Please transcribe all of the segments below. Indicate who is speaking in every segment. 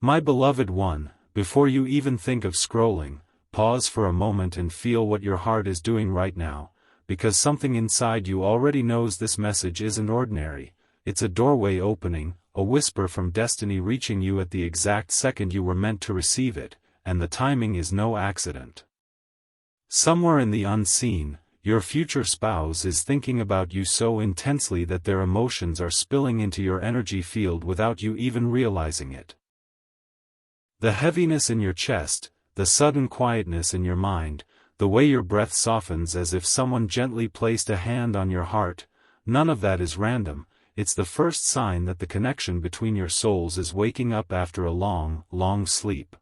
Speaker 1: My beloved one, before you even think of scrolling, pause for a moment and feel what your heart is doing right now, because something inside you already knows this message isn't ordinary. It's a doorway opening, a whisper from destiny reaching you at the exact second you were meant to receive it, and the timing is no accident. Somewhere in the unseen, your future spouse is thinking about you so intensely that their emotions are spilling into your energy field without you even realizing it. The heaviness in your chest, the sudden quietness in your mind, the way your breath softens as if someone gently placed a hand on your heart, none of that is random. It's the first sign that the connection between your souls is waking up after a long, long sleep.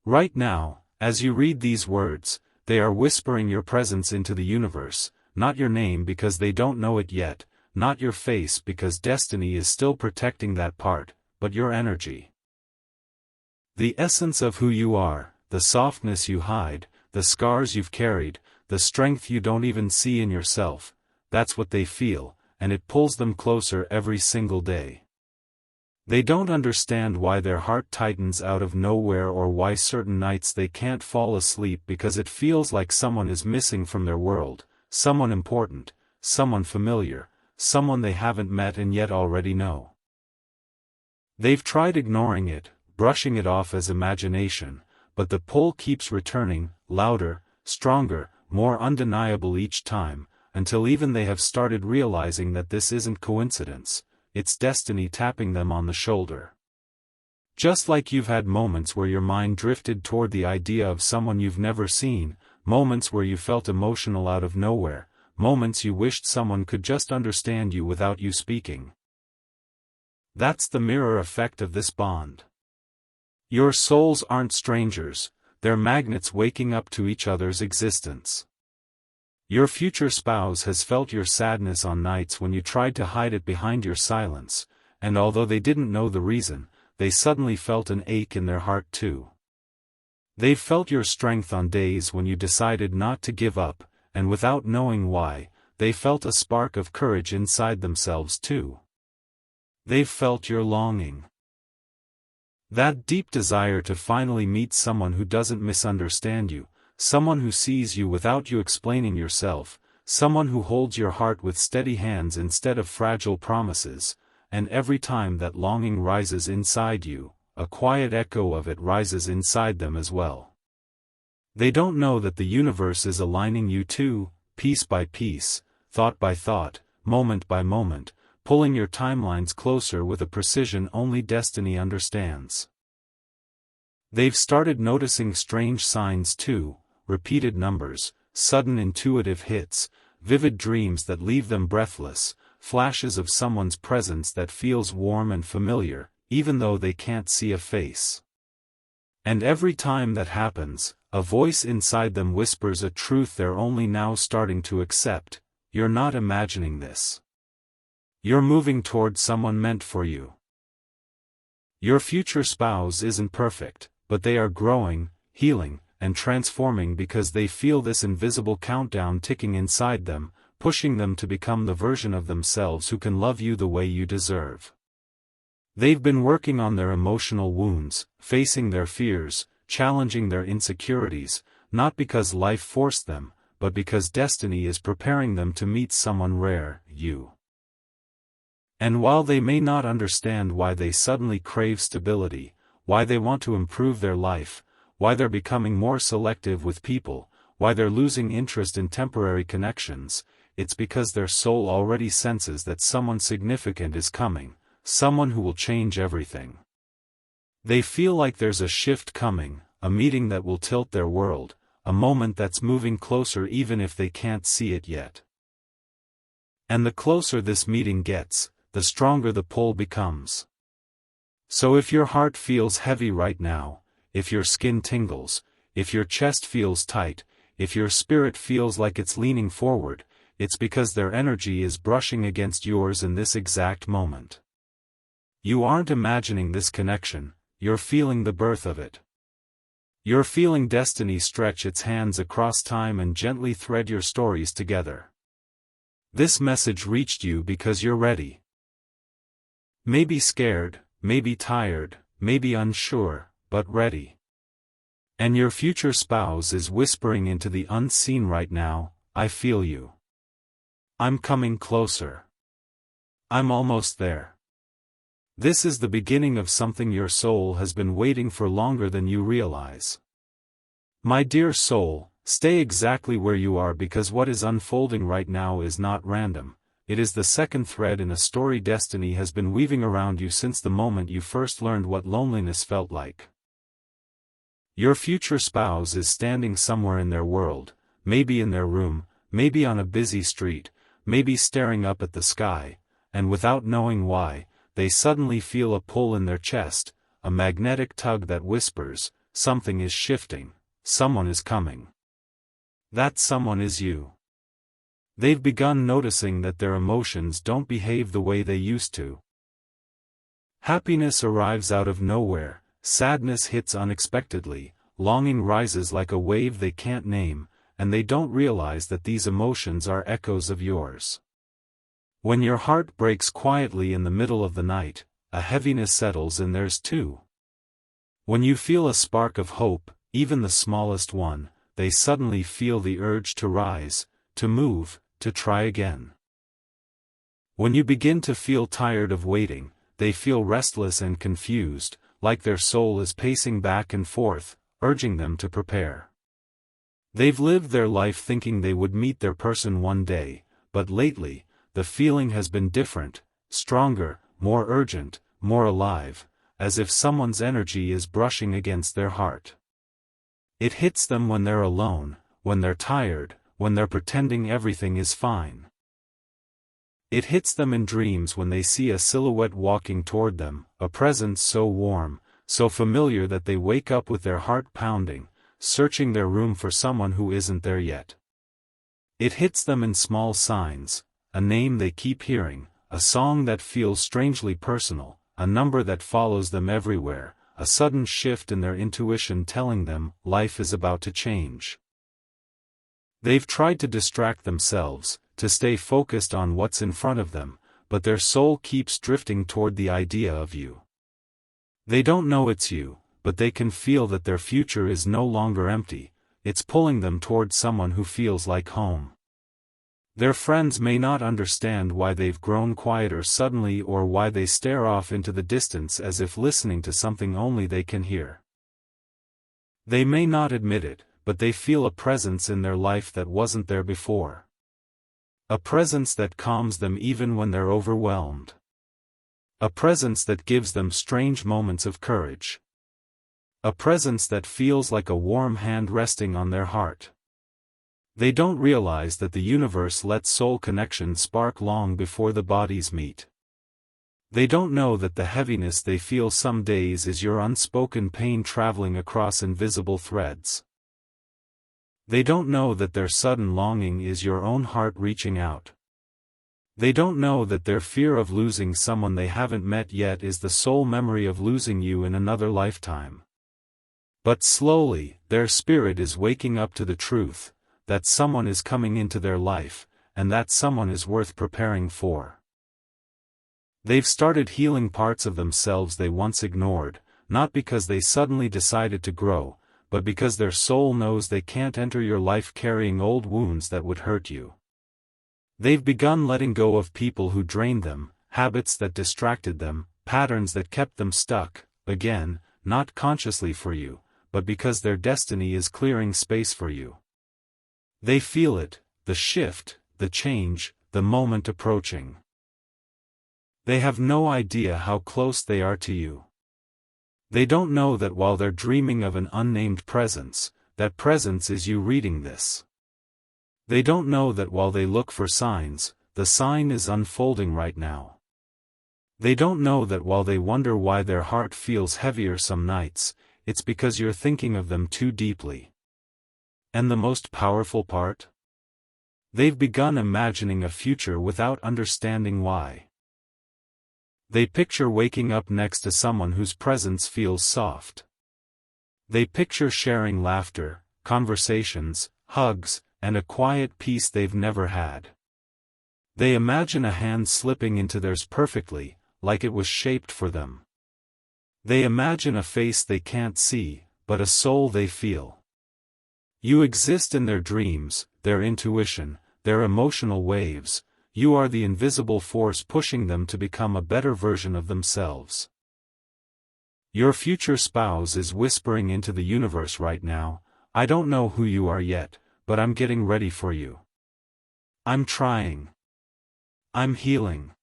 Speaker 1: Right now, as you read these words, they are whispering your presence into the universe, not your name because they don't know it yet, not your face because destiny is still protecting that part, but your energy. The essence of who you are, the softness you hide, the scars you've carried, the strength you don't even see in yourself, that's what they feel, and it pulls them closer every single day. They don't understand why their heart tightens out of nowhere or why certain nights they can't fall asleep because it feels like someone is missing from their world, someone important, someone familiar, someone they haven't met and yet already know. They've tried ignoring it, brushing it off as imagination, but the pull keeps returning, louder, stronger, more undeniable each time, until even they have started realizing that this isn't coincidence, it's destiny tapping them on the shoulder. Just like you've had moments where your mind drifted toward the idea of someone you've never seen, moments where you felt emotional out of nowhere, moments you wished someone could just understand you without you speaking. That's the mirror effect of this bond. Your souls aren't strangers, they're magnets waking up to each other's existence. Your future spouse has felt your sadness on nights when you tried to hide it behind your silence, and although they didn't know the reason, they suddenly felt an ache in their heart too. They've felt your strength on days when you decided not to give up, and without knowing why, they felt a spark of courage inside themselves too. They've felt your longing. That deep desire to finally meet someone who doesn't misunderstand you, someone who sees you without you explaining yourself, someone who holds your heart with steady hands instead of fragile promises, and every time that longing rises inside you, a quiet echo of it rises inside them as well. They don't know that the universe is aligning you too, piece by piece, thought by thought, moment by moment, pulling your timelines closer with a precision only destiny understands. They've started noticing strange signs too, repeated numbers, sudden intuitive hits, vivid dreams that leave them breathless, flashes of someone's presence that feels warm and familiar, even though they can't see a face. And every time that happens, a voice inside them whispers a truth they're only now starting to accept: you're not imagining this. You're moving toward someone meant for you. Your future spouse isn't perfect, but they are growing, healing, and transforming because they feel this invisible countdown ticking inside them, pushing them to become the version of themselves who can love you the way you deserve. They've been working on their emotional wounds, facing their fears, challenging their insecurities, not because life forced them, but because destiny is preparing them to meet someone rare, you. And while they may not understand why they suddenly crave stability, why they want to improve their life, why they're becoming more selective with people, why they're losing interest in temporary connections, it's because their soul already senses that someone significant is coming, someone who will change everything. They feel like there's a shift coming, a meeting that will tilt their world, a moment that's moving closer even if they can't see it yet. And the closer this meeting gets, the stronger the pull becomes. So if your heart feels heavy right now, if your skin tingles, if your chest feels tight, if your spirit feels like it's leaning forward, it's because their energy is brushing against yours in this exact moment. You aren't imagining this connection, you're feeling the birth of it. You're feeling destiny stretch its hands across time and gently thread your stories together. This message reached you because you're ready. Maybe scared, maybe tired, maybe unsure, but ready. And your future spouse is whispering into the unseen right now, I feel you. I'm coming closer. I'm almost there. This is the beginning of something your soul has been waiting for longer than you realize. My dear soul, stay exactly where you are because what is unfolding right now is not random. It is the second thread in a story destiny has been weaving around you since the moment you first learned what loneliness felt like. Your future spouse is standing somewhere in their world, maybe in their room, maybe on a busy street, maybe staring up at the sky, and without knowing why, they suddenly feel a pull in their chest, a magnetic tug that whispers, something is shifting, someone is coming. That someone is you. They've begun noticing that their emotions don't behave the way they used to. Happiness arrives out of nowhere, sadness hits unexpectedly, longing rises like a wave they can't name, and they don't realize that these emotions are echoes of yours. When your heart breaks quietly in the middle of the night, a heaviness settles in theirs too. When you feel a spark of hope, even the smallest one, they suddenly feel the urge to rise, to move, to try again. When you begin to feel tired of waiting, they feel restless and confused, like their soul is pacing back and forth, urging them to prepare. They've lived their life thinking they would meet their person one day, but lately, the feeling has been different, stronger, more urgent, more alive, as if someone's energy is brushing against their heart. It hits them when they're alone, when they're tired, when they're pretending everything is fine. It hits them in dreams when they see a silhouette walking toward them, a presence so warm, so familiar that they wake up with their heart pounding, searching their room for someone who isn't there yet. It hits them in small signs, a name they keep hearing, a song that feels strangely personal, a number that follows them everywhere, a sudden shift in their intuition telling them life is about to change. They've tried to distract themselves, to stay focused on what's in front of them, but their soul keeps drifting toward the idea of you. They don't know it's you, but they can feel that their future is no longer empty, it's pulling them toward someone who feels like home. Their friends may not understand why they've grown quieter suddenly or why they stare off into the distance as if listening to something only they can hear. They may not admit it, but they feel a presence in their life that wasn't there before. A presence that calms them even when they're overwhelmed. A presence that gives them strange moments of courage. A presence that feels like a warm hand resting on their heart. They don't realize that the universe lets soul connection spark long before the bodies meet. They don't know that the heaviness they feel some days is your unspoken pain traveling across invisible threads. They don't know that their sudden longing is your own heart reaching out. They don't know that their fear of losing someone they haven't met yet is the sole memory of losing you in another lifetime. But slowly, their spirit is waking up to the truth, that someone is coming into their life, and that someone is worth preparing for. They've started healing parts of themselves they once ignored, not because they suddenly decided to grow, but because their soul knows they can't enter your life carrying old wounds that would hurt you. They've begun letting go of people who drained them, habits that distracted them, patterns that kept them stuck, again, not consciously for you, but because their destiny is clearing space for you. They feel it, the shift, the change, the moment approaching. They have no idea how close they are to you. They don't know that while they're dreaming of an unnamed presence, that presence is you reading this. They don't know that while they look for signs, the sign is unfolding right now. They don't know that while they wonder why their heart feels heavier some nights, it's because you're thinking of them too deeply. And the most powerful part? They've begun imagining a future without understanding why. They picture waking up next to someone whose presence feels soft. They picture sharing laughter, conversations, hugs, and a quiet peace they've never had. They imagine a hand slipping into theirs perfectly, like it was shaped for them. They imagine a face they can't see, but a soul they feel. You exist in their dreams, their intuition, their emotional waves. You are the invisible force pushing them to become a better version of themselves. Your future spouse is whispering into the universe right now, "I don't know who you are yet, but I'm getting ready for you. I'm trying. I'm healing.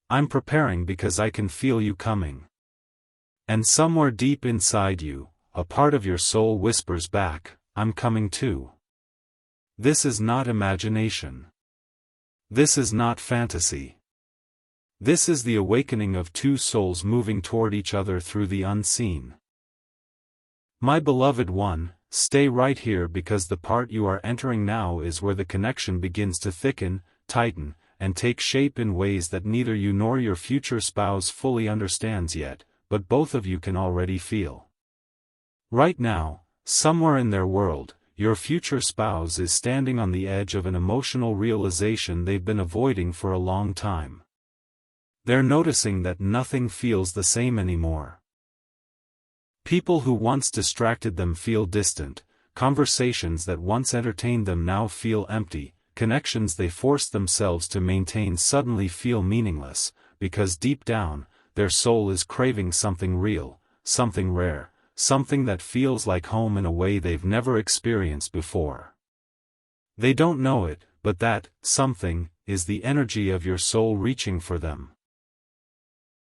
Speaker 1: I'm preparing because I can feel you coming." And somewhere deep inside you, a part of your soul whispers back, "I'm coming too." This is not imagination. This is not fantasy. This is the awakening of two souls moving toward each other through the unseen. My beloved one, stay right here because the part you are entering now is where the connection begins to thicken, tighten, and take shape in ways that neither you nor your future spouse fully understands yet, but both of you can already feel. Right now, somewhere in their world, your future spouse is standing on the edge of an emotional realization they've been avoiding for a long time. They're noticing that nothing feels the same anymore. People who once distracted them feel distant, conversations that once entertained them now feel empty, connections they forced themselves to maintain suddenly feel meaningless, because deep down, their soul is craving something real, something rare, something that feels like home in a way they've never experienced before. They don't know it, but that something is the energy of your soul reaching for them.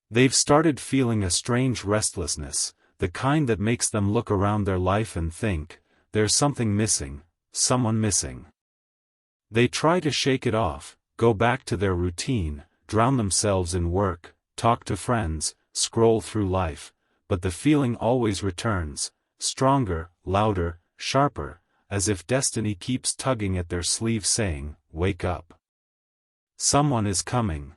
Speaker 1: They've started feeling a strange restlessness, the kind that makes them look around their life and think, there's something missing, someone missing. They try to shake it off, go back to their routine, drown themselves in work, talk to friends, scroll through life, but the feeling always returns, stronger, louder, sharper, as if destiny keeps tugging at their sleeve saying, "Wake up. Someone is coming."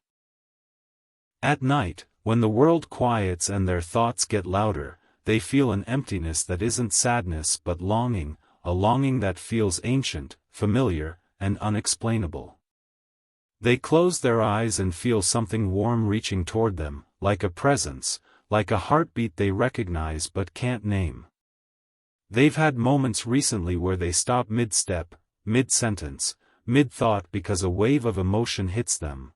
Speaker 1: At night, when the world quiets and their thoughts get louder, they feel an emptiness that isn't sadness but longing, a longing that feels ancient, familiar, and unexplainable. They close their eyes and feel something warm reaching toward them, like a presence, like a heartbeat they recognize but can't name. They've had moments recently where they stop mid-step, mid-sentence, mid-thought because a wave of emotion hits them.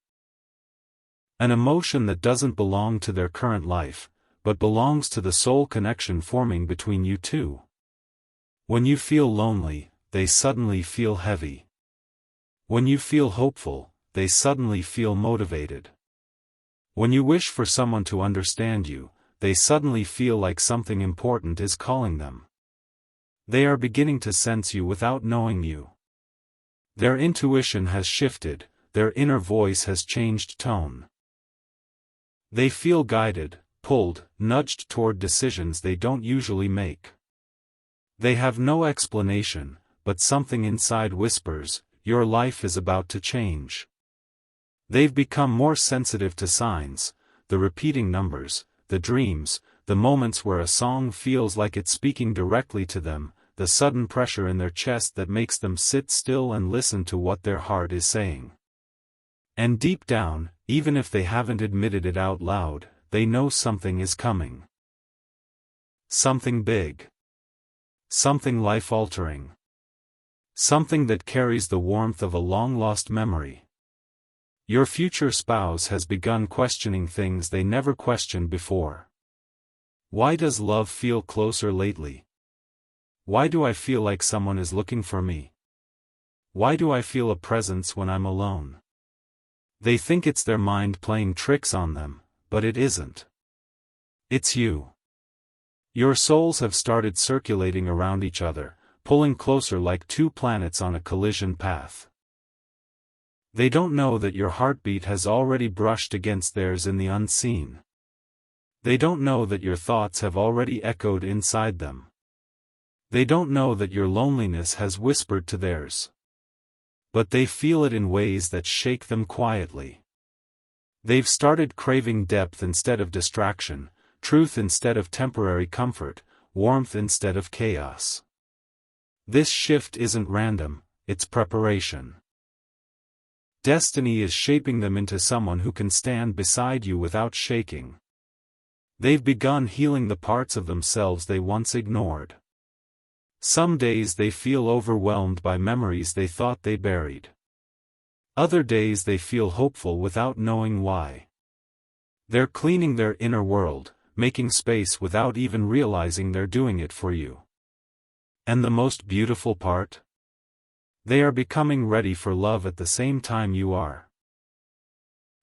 Speaker 1: An emotion that doesn't belong to their current life, but belongs to the soul connection forming between you two. When you feel lonely, they suddenly feel heavy. When you feel hopeful, they suddenly feel motivated. When you wish for someone to understand you, they suddenly feel like something important is calling them. They are beginning to sense you without knowing you. Their intuition has shifted, their inner voice has changed tone. They feel guided, pulled, nudged toward decisions they don't usually make. They have no explanation, but something inside whispers, "Your life is about to change." They've become more sensitive to signs, the repeating numbers, the dreams, the moments where a song feels like it's speaking directly to them, the sudden pressure in their chest that makes them sit still and listen to what their heart is saying. And deep down, even if they haven't admitted it out loud, they know something is coming. Something big. Something life-altering. Something that carries the warmth of a long-lost memory. Your future spouse has begun questioning things they never questioned before. Why does love feel closer lately? Why do I feel like someone is looking for me? Why do I feel a presence when I'm alone? They think it's their mind playing tricks on them, but it isn't. It's you. Your souls have started circulating around each other, pulling closer like two planets on a collision path. They don't know that your heartbeat has already brushed against theirs in the unseen. They don't know that your thoughts have already echoed inside them. They don't know that your loneliness has whispered to theirs. But they feel it in ways that shake them quietly. They've started craving depth instead of distraction, truth instead of temporary comfort, warmth instead of chaos. This shift isn't random, it's preparation. Destiny is shaping them into someone who can stand beside you without shaking. They've begun healing the parts of themselves they once ignored. Some days they feel overwhelmed by memories they thought they buried. Other days they feel hopeful without knowing why. They're cleaning their inner world, making space without even realizing they're doing it for you. And the most beautiful part? They are becoming ready for love at the same time you are.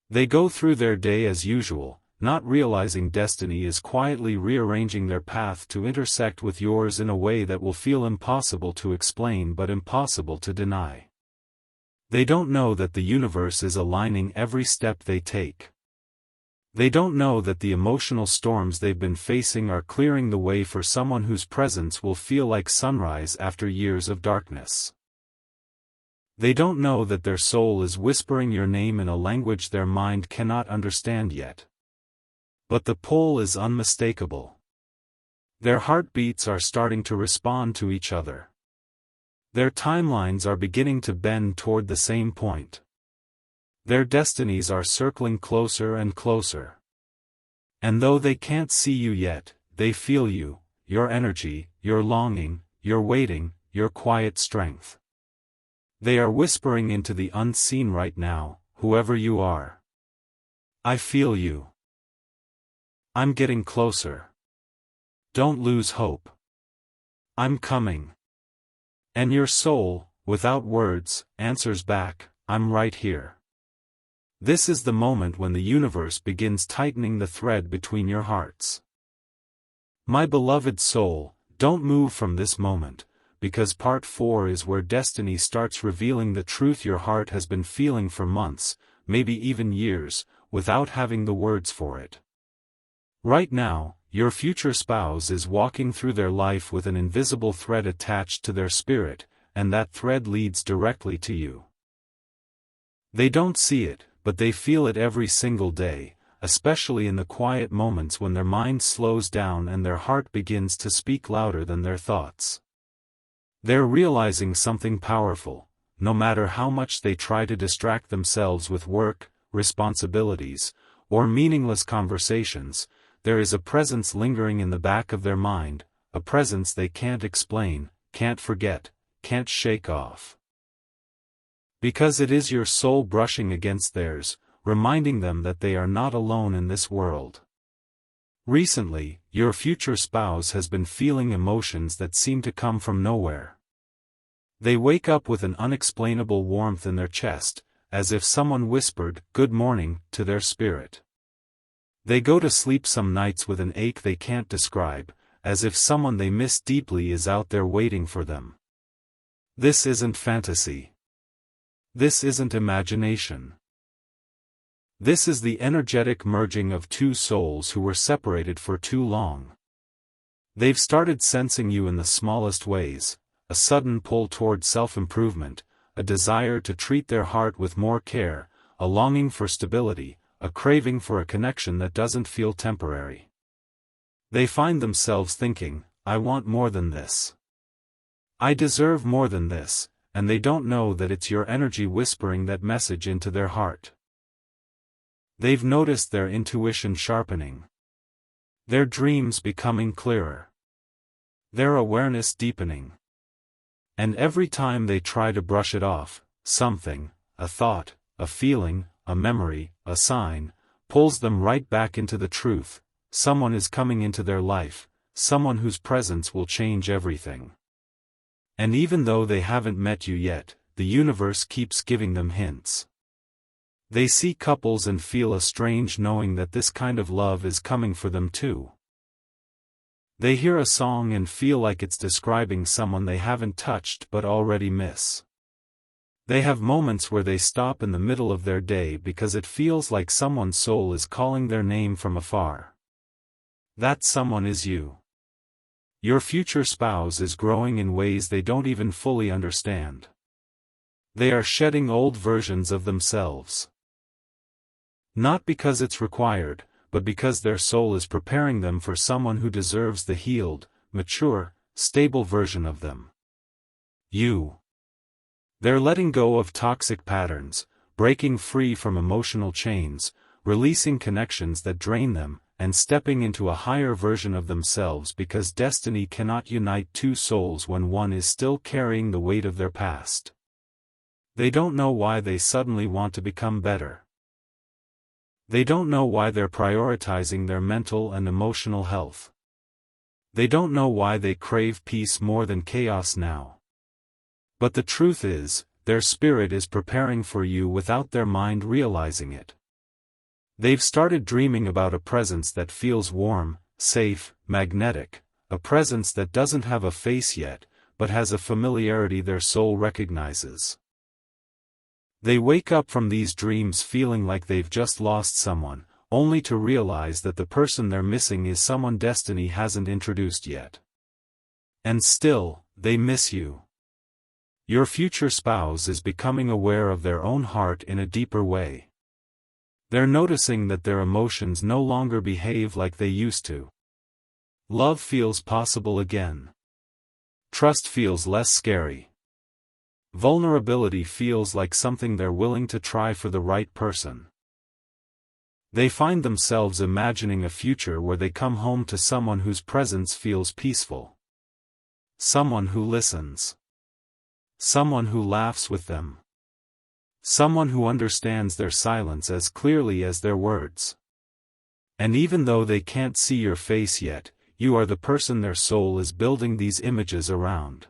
Speaker 1: They go through their day as usual, not realizing destiny is quietly rearranging their path to intersect with yours in a way that will feel impossible to explain but impossible to deny. They don't know that the universe is aligning every step they take. They don't know that the emotional storms they've been facing are clearing the way for someone whose presence will feel like sunrise after years of darkness. They don't know that their soul is whispering your name in a language their mind cannot understand yet. But the pull is unmistakable. Their heartbeats are starting to respond to each other. Their timelines are beginning to bend toward the same point. Their destinies are circling closer and closer. And though they can't see you yet, they feel you, your energy, your longing, your waiting, your quiet strength. They are whispering into the unseen right now, whoever you are. I feel you. I'm getting closer. Don't lose hope. I'm coming. And your soul, without words, answers back, I'm right here. This is the moment when the universe begins tightening the thread between your hearts. My beloved soul, don't move from this moment, because part 4 is where destiny starts revealing the truth your heart has been feeling for months, maybe even years, without having the words for it. Right now, your future spouse is walking through their life with an invisible thread attached to their spirit, and that thread leads directly to you. They don't see it, but they feel it every single day, especially in the quiet moments when their mind slows down and their heart begins to speak louder than their thoughts. They're realizing something powerful. No matter how much they try to distract themselves with work, responsibilities, or meaningless conversations, there is a presence lingering in the back of their mind, a presence they can't explain, can't forget, can't shake off. Because it is your soul brushing against theirs, reminding them that they are not alone in this world. Recently, your future spouse has been feeling emotions that seem to come from nowhere. They wake up with an unexplainable warmth in their chest, as if someone whispered, "Good morning," to their spirit. They go to sleep some nights with an ache they can't describe, as if someone they miss deeply is out there waiting for them. This isn't fantasy. This isn't imagination. This is the energetic merging of two souls who were separated for too long. They've started sensing you in the smallest ways, a sudden pull toward self-improvement, a desire to treat their heart with more care, a longing for stability, a craving for a connection that doesn't feel temporary. They find themselves thinking, I want more than this. I deserve more than this, and they don't know that it's your energy whispering that message into their heart. They've noticed their intuition sharpening. Their dreams becoming clearer. Their awareness deepening. And every time they try to brush it off, something, a thought, a feeling, a memory, a sign, pulls them right back into the truth. Someone is coming into their life, someone whose presence will change everything. And even though they haven't met you yet, the universe keeps giving them hints. They see couples and feel a strange knowing that this kind of love is coming for them too. They hear a song and feel like it's describing someone they haven't touched but already miss. They have moments where they stop in the middle of their day because it feels like someone's soul is calling their name from afar. That someone is you. Your future spouse is growing in ways they don't even fully understand. They are shedding old versions of themselves. Not because it's required, but because their soul is preparing them for someone who deserves the healed, mature, stable version of them. You. They're letting go of toxic patterns, breaking free from emotional chains, releasing connections that drain them, and stepping into a higher version of themselves, because destiny cannot unite two souls when one is still carrying the weight of their past. They don't know why they suddenly want to become better. They don't know why they're prioritizing their mental and emotional health. They don't know why they crave peace more than chaos now. But the truth is, their spirit is preparing for you without their mind realizing it. They've started dreaming about a presence that feels warm, safe, magnetic, a presence that doesn't have a face yet, but has a familiarity their soul recognizes. They wake up from these dreams feeling like they've just lost someone, only to realize that the person they're missing is someone destiny hasn't introduced yet. And still, they miss you. Your future spouse is becoming aware of their own heart in a deeper way. They're noticing that their emotions no longer behave like they used to. Love feels possible again. Trust feels less scary. Vulnerability feels like something they're willing to try for the right person. They find themselves imagining a future where they come home to someone whose presence feels peaceful. Someone who listens. Someone who laughs with them. Someone who understands their silence as clearly as their words. And even though they can't see your face yet, you are the person their soul is building these images around.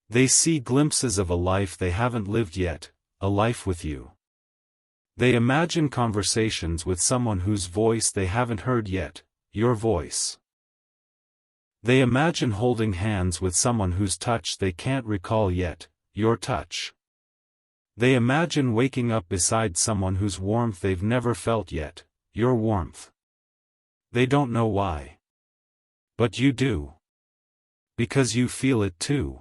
Speaker 1: They see glimpses of a life they haven't lived yet, a life with you. They imagine conversations with someone whose voice they haven't heard yet, your voice. They imagine holding hands with someone whose touch they can't recall yet, your touch. They imagine waking up beside someone whose warmth they've never felt yet, your warmth. They don't know why. But you do. Because you feel it too.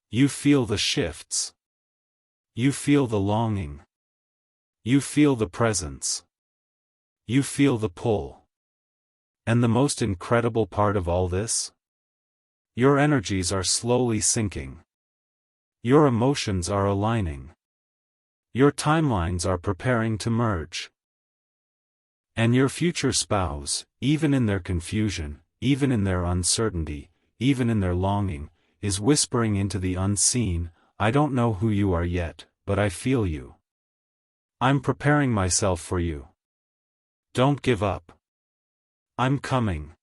Speaker 1: You feel the shifts. You feel the longing. You feel the presence. You feel the pull. And the most incredible part of all this? Your energies are slowly sinking. Your emotions are aligning. Your timelines are preparing to merge. And your future spouse, even in their confusion, even in their uncertainty, even in their longing, is whispering into the unseen, I don't know who you are yet, but I feel you. I'm preparing myself for you. Don't give up. I'm coming.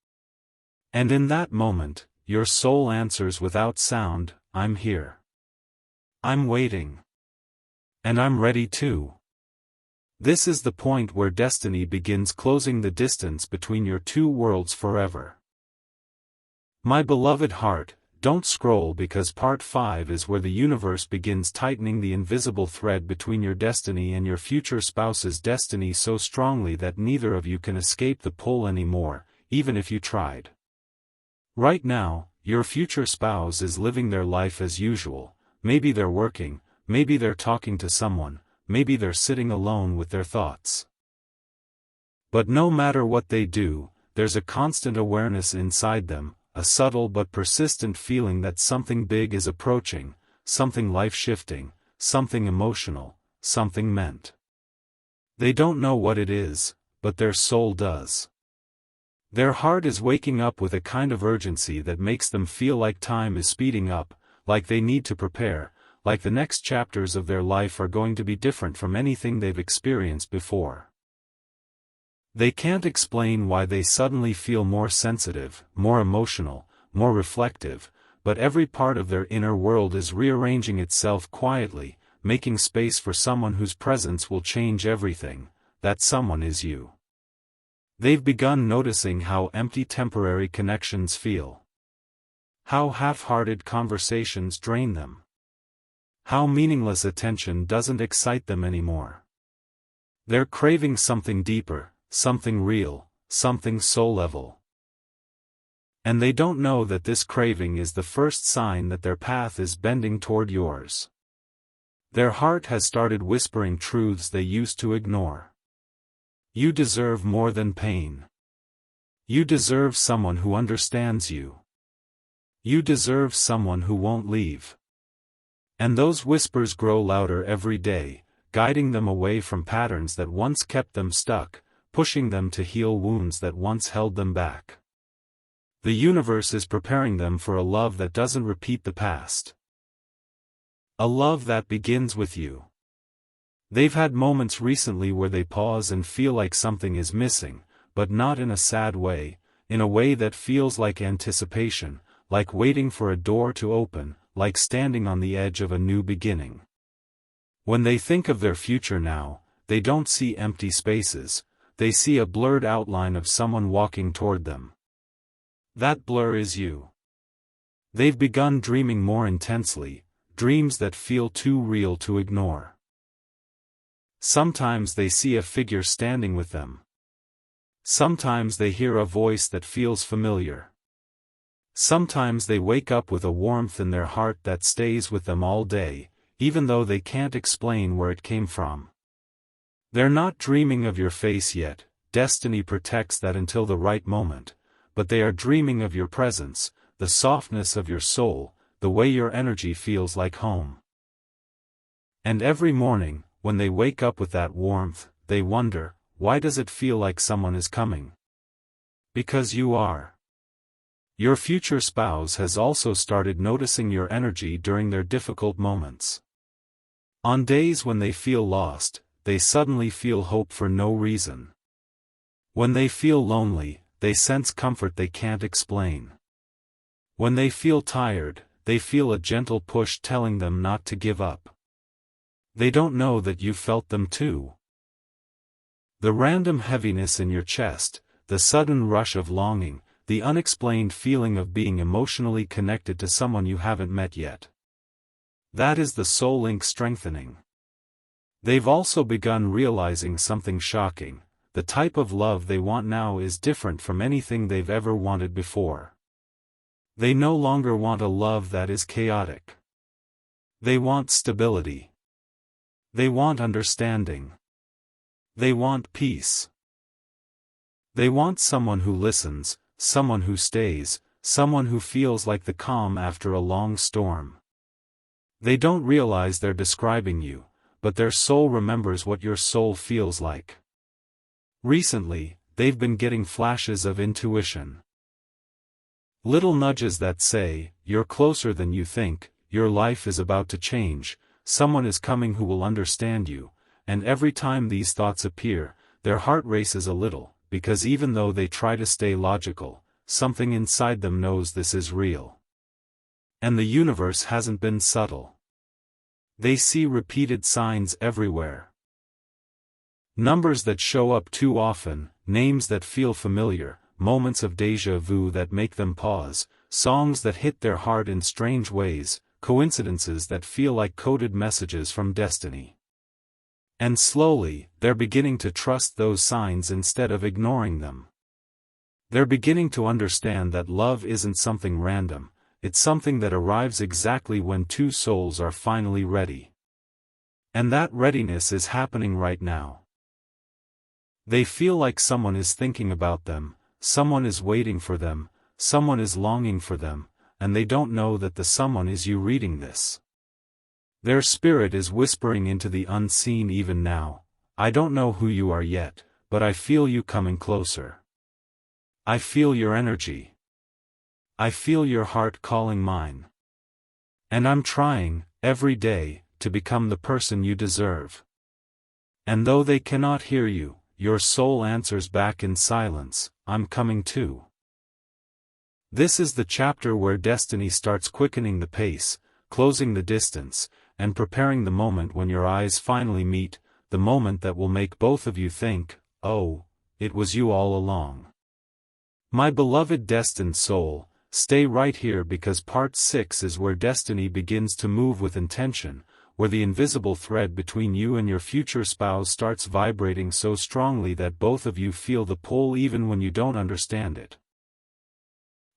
Speaker 1: And in that moment, your soul answers without sound, I'm here. I'm waiting. And I'm ready too. This is the point where destiny begins closing the distance between your two worlds forever. My beloved heart, don't scroll, because part 5 is where the universe begins tightening the invisible thread between your destiny and your future spouse's destiny so strongly that neither of you can escape the pull anymore, even if you tried. Right now, your future spouse is living their life as usual. Maybe they're working, maybe they're talking to someone, maybe they're sitting alone with their thoughts. But no matter what they do, there's a constant awareness inside them, a subtle but persistent feeling that something big is approaching, something life-shifting, something emotional, something meant. They don't know what it is, but their soul does. Their heart is waking up with a kind of urgency that makes them feel like time is speeding up, like they need to prepare, like the next chapters of their life are going to be different from anything they've experienced before. They can't explain why they suddenly feel more sensitive, more emotional, more reflective, but every part of their inner world is rearranging itself quietly, making space for someone whose presence will change everything. That someone is you. They've begun noticing how empty temporary connections feel. How half-hearted conversations drain them. How meaningless attention doesn't excite them anymore. They're craving something deeper, something real, something soul-level. And they don't know that this craving is the first sign that their path is bending toward yours. Their heart has started whispering truths they used to ignore. You deserve more than pain. You deserve someone who understands you. You deserve someone who won't leave. And those whispers grow louder every day, guiding them away from patterns that once kept them stuck, pushing them to heal wounds that once held them back. The universe is preparing them for a love that doesn't repeat the past. A love that begins with you. They've had moments recently where they pause and feel like something is missing, but not in a sad way, in a way that feels like anticipation, like waiting for a door to open, like standing on the edge of a new beginning. When they think of their future now, they don't see empty spaces, they see a blurred outline of someone walking toward them. That blur is you. They've begun dreaming more intensely, dreams that feel too real to ignore. Sometimes they see a figure standing with them. Sometimes they hear a voice that feels familiar. Sometimes they wake up with a warmth in their heart that stays with them all day, even though they can't explain where it came from. They're not dreaming of your face yet, destiny protects that until the right moment, but they are dreaming of your presence, the softness of your soul, the way your energy feels like home. And every morning, when they wake up with that warmth, they wonder, why does it feel like someone is coming? Because you are. Your future spouse has also started noticing your energy during their difficult moments. On days when they feel lost, they suddenly feel hope for no reason. When they feel lonely, they sense comfort they can't explain. When they feel tired, they feel a gentle push telling them not to give up. They don't know that you felt them too. The random heaviness in your chest, the sudden rush of longing, the unexplained feeling of being emotionally connected to someone you haven't met yet. That is the soul link strengthening. They've also begun realizing something shocking. The type of love they want now is different from anything they've ever wanted before. They no longer want a love that is chaotic. They want stability. They want understanding. They want peace. They want someone who listens, someone who stays, someone who feels like the calm after a long storm. They don't realize they're describing you, but their soul remembers what your soul feels like. Recently, they've been getting flashes of intuition. Little nudges that say, you're closer than you think, your life is about to change, someone is coming who will understand you, and every time these thoughts appear, their heart races a little, because even though they try to stay logical, something inside them knows this is real. And the universe hasn't been subtle. They see repeated signs everywhere. Numbers that show up too often, names that feel familiar, moments of déjà vu that make them pause, songs that hit their heart in strange ways, coincidences that feel like coded messages from destiny. And slowly, they're beginning to trust those signs instead of ignoring them. They're beginning to understand that love isn't something random, it's something that arrives exactly when two souls are finally ready. And that readiness is happening right now. They feel like someone is thinking about them, someone is waiting for them, someone is longing for them, and they don't know that the someone is you reading this. Their spirit is whispering into the unseen even now, I don't know who you are yet, but I feel you coming closer. I feel your energy. I feel your heart calling mine. And I'm trying, every day, to become the person you deserve. And though they cannot hear you, your soul answers back in silence, I'm coming too. This is the chapter where destiny starts quickening the pace, closing the distance, and preparing the moment when your eyes finally meet, the moment that will make both of you think, oh, it was you all along. My beloved destined soul, stay right here because part 6 is where destiny begins to move with intention, where the invisible thread between you and your future spouse starts vibrating so strongly that both of you feel the pull even when you don't understand it.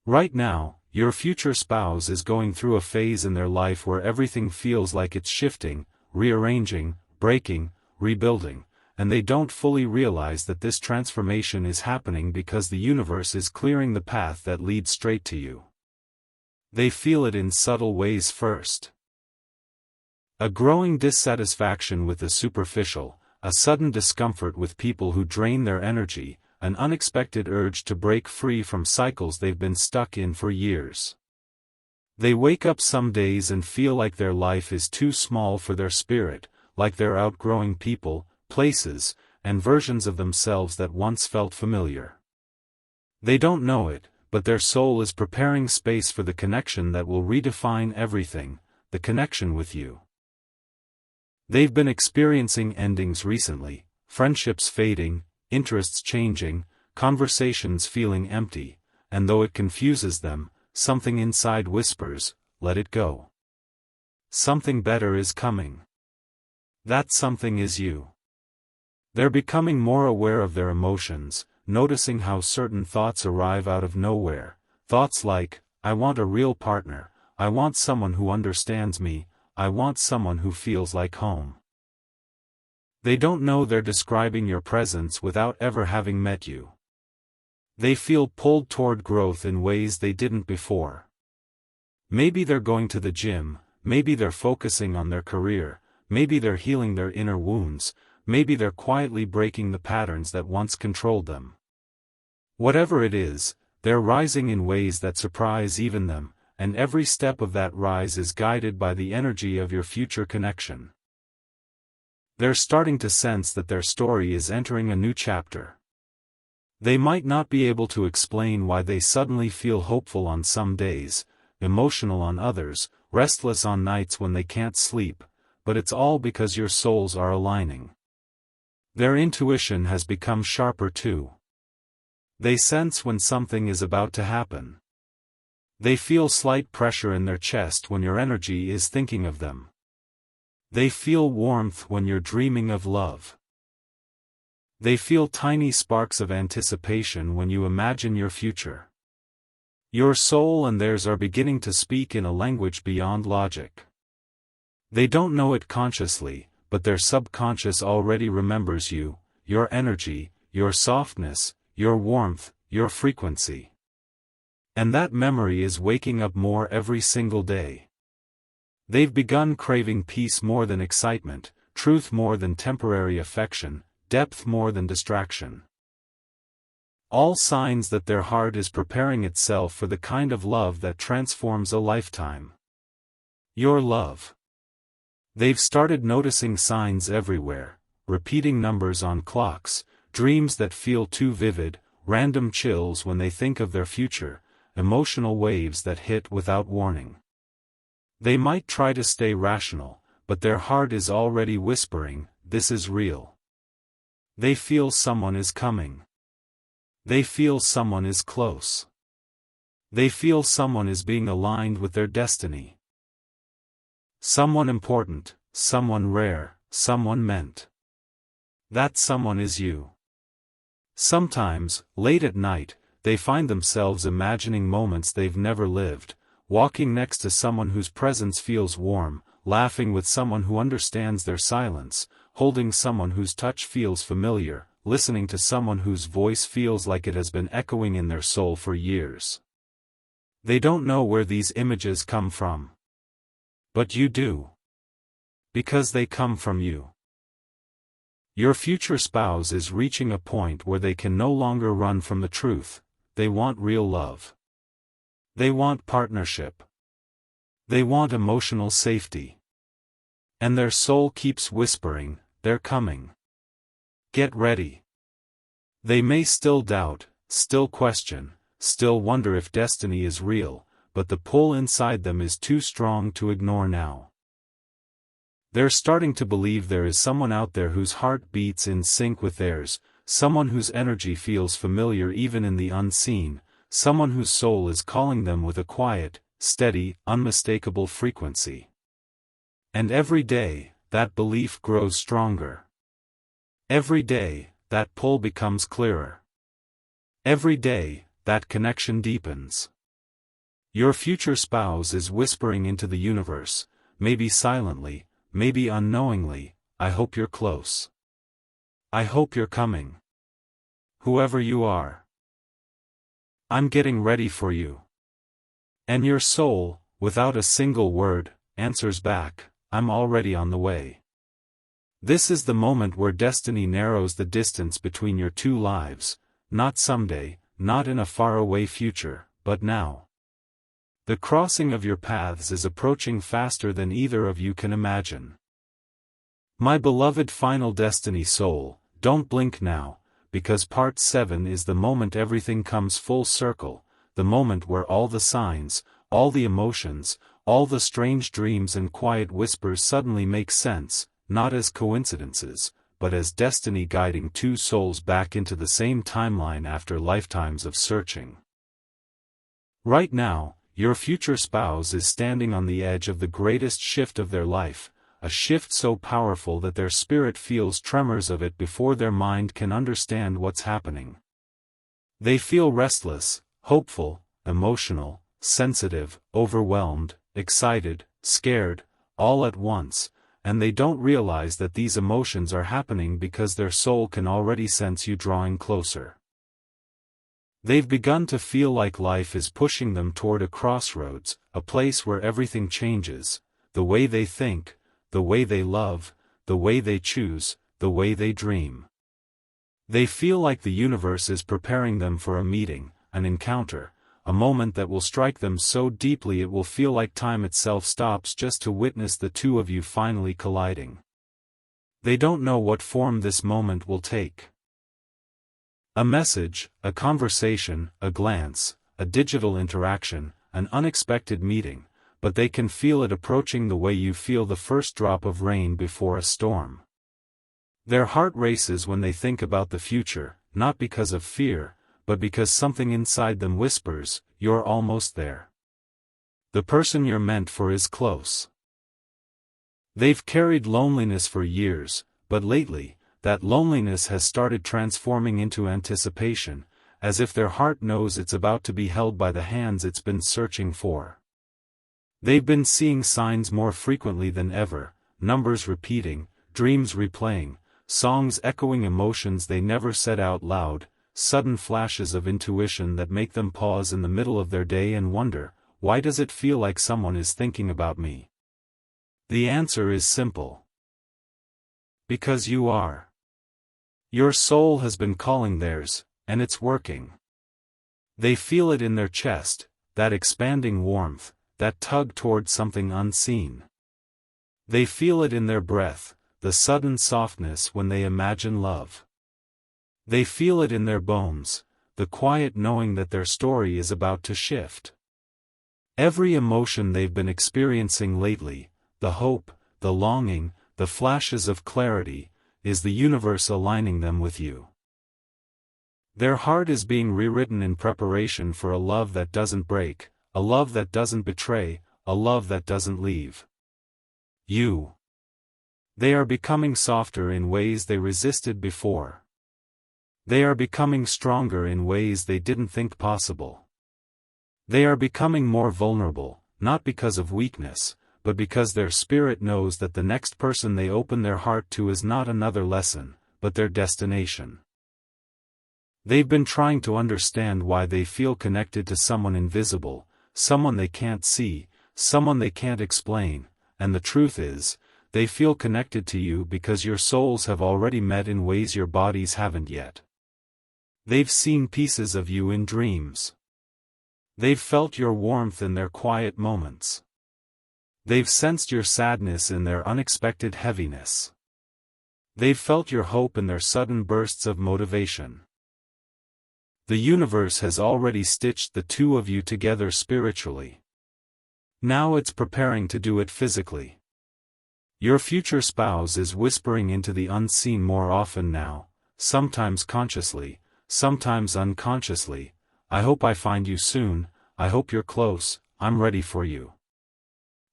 Speaker 1: Right now, your future spouse is going through a phase in their life where everything feels like it's shifting, rearranging, breaking, rebuilding, and they don't fully realize that this transformation is happening because the universe is clearing the path that leads straight to you. They feel it in subtle ways first. A growing dissatisfaction with the superficial, a sudden discomfort with people who drain their energy, an unexpected urge to break free from cycles they've been stuck in for years. They wake up some days and feel like their life is too small for their spirit, like they're outgrowing people, places, and versions of themselves that once felt familiar. They don't know it, but their soul is preparing space for the connection that will redefine everything, the connection with you. They've been experiencing endings recently, friendships fading, interests changing, conversations feeling empty, and though it confuses them, something inside whispers, let it go. Something better is coming. That something is you. They're becoming more aware of their emotions, noticing how certain thoughts arrive out of nowhere, thoughts like, I want a real partner, I want someone who understands me, I want someone who feels like home. They don't know they're describing your presence without ever having met you. They feel pulled toward growth in ways they didn't before. Maybe they're going to the gym, maybe they're focusing on their career, maybe they're healing their inner wounds, maybe they're quietly breaking the patterns that once controlled them. Whatever it is, they're rising in ways that surprise even them, and every step of that rise is guided by the energy of your future connection. They're starting to sense that their story is entering a new chapter. They might not be able to explain why they suddenly feel hopeful on some days, emotional on others, restless on nights when they can't sleep, but it's all because your souls are aligning. Their intuition has become sharper too. They sense when something is about to happen. They feel slight pressure in their chest when your energy is thinking of them. They feel warmth when you're dreaming of love. They feel tiny sparks of anticipation when you imagine your future. Your soul and theirs are beginning to speak in a language beyond logic. They don't know it consciously, but their subconscious already remembers you, your energy, your softness, your warmth, your frequency. And that memory is waking up more every single day. They've begun craving peace more than excitement, truth more than temporary affection, depth more than distraction. All signs that their heart is preparing itself for the kind of love that transforms a lifetime. Your love. They've started noticing signs everywhere, repeating numbers on clocks, dreams that feel too vivid, random chills when they think of their future, emotional waves that hit without warning. They might try to stay rational, but their heart is already whispering, this is real. They feel someone is coming. They feel someone is close. They feel someone is being aligned with their destiny. Someone important, someone rare, someone meant. That someone is you. Sometimes, late at night, they find themselves imagining moments they've never lived, walking next to someone whose presence feels warm, laughing with someone who understands their silence, holding someone whose touch feels familiar, listening to someone whose voice feels like it has been echoing in their soul for years. They don't know where these images come from. But you do. Because they come from you. Your future spouse is reaching a point where they can no longer run from the truth. They want real love. They want partnership. They want emotional safety. And their soul keeps whispering, they're coming. Get ready. They may still doubt, still question, still wonder if destiny is real, but the pull inside them is too strong to ignore now. They're starting to believe there is someone out there whose heart beats in sync with theirs, someone whose energy feels familiar even in the unseen, someone whose soul is calling them with a quiet, steady, unmistakable frequency. And every day, that belief grows stronger. Every day, that pull becomes clearer. Every day, that connection deepens. Your future spouse is whispering into the universe, maybe silently, maybe unknowingly, I hope you're close. I hope you're coming. Whoever you are. I'm getting ready for you. And your soul, without a single word, answers back, I'm already on the way. This is the moment where destiny narrows the distance between your two lives, not someday, not in a faraway future, but now. The crossing of your paths is approaching faster than either of you can imagine. My beloved Final Destiny soul, don't blink now, because Part 7 is the moment everything comes full circle, the moment where all the signs, all the emotions, all the strange dreams and quiet whispers suddenly make sense, not as coincidences, but as destiny guiding two souls back into the same timeline after lifetimes of searching. Right now, your future spouse is standing on the edge of the greatest shift of their life, a shift so powerful that their spirit feels tremors of it before their mind can understand what's happening. They feel restless, hopeful, emotional, sensitive, overwhelmed, excited, scared, all at once, and they don't realize that these emotions are happening because their soul can already sense you drawing closer. They've begun to feel like life is pushing them toward a crossroads, a place where everything changes, the way they think, the way they love, the way they choose, the way they dream. They feel like the universe is preparing them for a meeting, an encounter, a moment that will strike them so deeply it will feel like time itself stops just to witness the two of you finally colliding. They don't know what form this moment will take. A message, a conversation, a glance, a digital interaction, an unexpected meeting, but they can feel it approaching the way you feel the first drop of rain before a storm. Their heart races when they think about the future, not because of fear, but because something inside them whispers, you're almost there. The person you're meant for is close. They've carried loneliness for years, but lately, that loneliness has started transforming into anticipation, as if their heart knows it's about to be held by the hands it's been searching for. They've been seeing signs more frequently than ever, numbers repeating, dreams replaying, songs echoing emotions they never said out loud, sudden flashes of intuition that make them pause in the middle of their day and wonder, why does it feel like someone is thinking about me? The answer is simple. Because you are. Your soul has been calling theirs, and it's working. They feel it in their chest, that expanding warmth, that tug toward something unseen. They feel it in their breath, the sudden softness when they imagine love. They feel it in their bones, the quiet knowing that their story is about to shift. Every emotion they've been experiencing lately, the hope, the longing, the flashes of clarity, is the universe aligning them with you. Their heart is being rewritten in preparation for a love that doesn't break, a love that doesn't betray, a love that doesn't leave you. They are becoming softer in ways they resisted before. They are becoming stronger in ways they didn't think possible. They are becoming more vulnerable, not because of weakness, but because their spirit knows that the next person they open their heart to is not another lesson, but their destination. They've been trying to understand why they feel connected to someone invisible, someone they can't see, someone they can't explain, and the truth is, they feel connected to you because your souls have already met in ways your bodies haven't yet. They've seen pieces of you in dreams. They've felt your warmth in their quiet moments. They've sensed your sadness in their unexpected heaviness. They've felt your hope in their sudden bursts of motivation. The universe has already stitched the two of you together spiritually. Now it's preparing to do it physically. Your future spouse is whispering into the unseen more often now, sometimes consciously, sometimes unconsciously, I hope I find you soon, I hope you're close, I'm ready for you.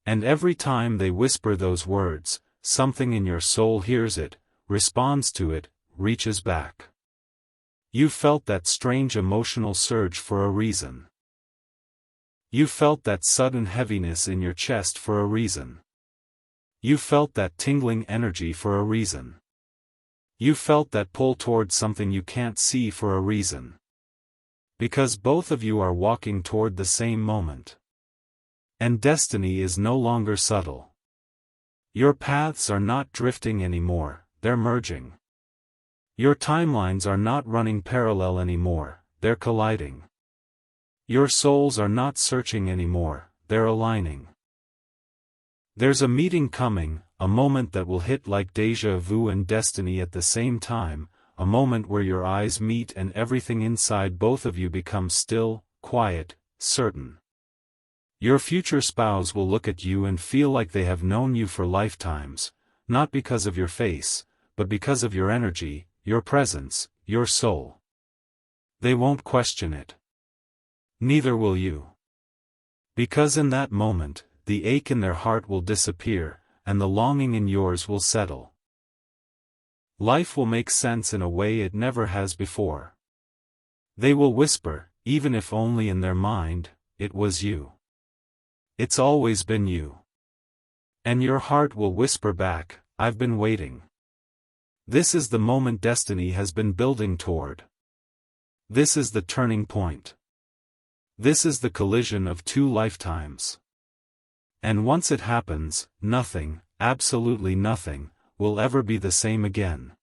Speaker 1: And every time they whisper those words, something in your soul hears it, responds to it, reaches back. You felt that strange emotional surge for a reason. You felt that sudden heaviness in your chest for a reason. You felt that tingling energy for a reason. You felt that pull towards something you can't see for a reason. Because both of you are walking toward the same moment. And destiny is no longer subtle. Your paths are not drifting anymore, they're merging. Your timelines are not running parallel anymore, they're colliding. Your souls are not searching anymore, they're aligning. There's a meeting coming, a moment that will hit like déjà vu and destiny at the same time, a moment where your eyes meet and everything inside both of you becomes still, quiet, certain. Your future spouse will look at you and feel like they have known you for lifetimes, not because of your face, but because of your energy, your presence, your soul. They won't question it. Neither will you. Because in that moment, the ache in their heart will disappear, and the longing in yours will settle. Life will make sense in a way it never has before. They will whisper, even if only in their mind, "It was you. It's always been you." And your heart will whisper back, "I've been waiting." This is the moment destiny has been building toward. This is the turning point. This is the collision of two lifetimes. And once it happens, nothing, absolutely nothing, will ever be the same again.